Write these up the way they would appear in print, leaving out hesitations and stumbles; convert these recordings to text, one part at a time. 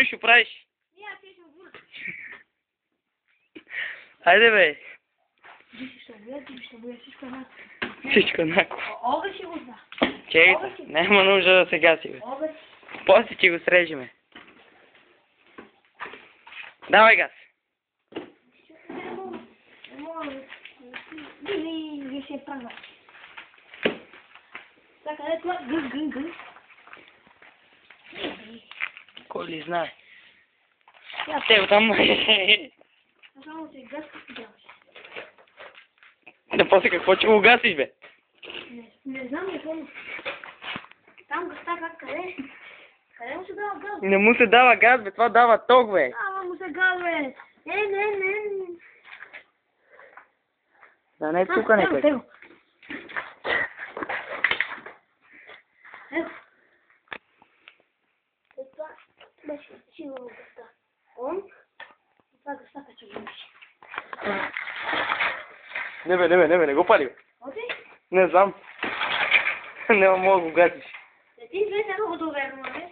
Što praviš? Ja ćeš mu burati. Ajde be. Ti što bude, всичко еднакво. Всичко еднакво. Ога ще го зна. Чекайте, няма нужда да се гаси бе. Ога После ще го срежеме. Давай газ. не мога. Вие ще прага. Така, е това. Гън. Кой ли знае? Те там. Само се газ като делаш. Да после какво ще го гасиш бе? Не знам, не помня. Там гъста как къде? Къде му се дава газ? Не му се дава газ бе, това дава ток бе. Ама му се газ бе. Не. Да не е тука некъде. Ево. Това беше сигурно гъста. Он. Това гъста като го беше. Не го пали бе. Оти? Не знам. Няма мога да го гасиш. Не ти две сега го доверно, бе.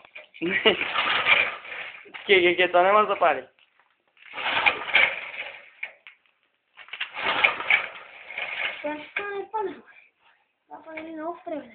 Ке, това няма да запали. Това ще стане палено. Това палено много време.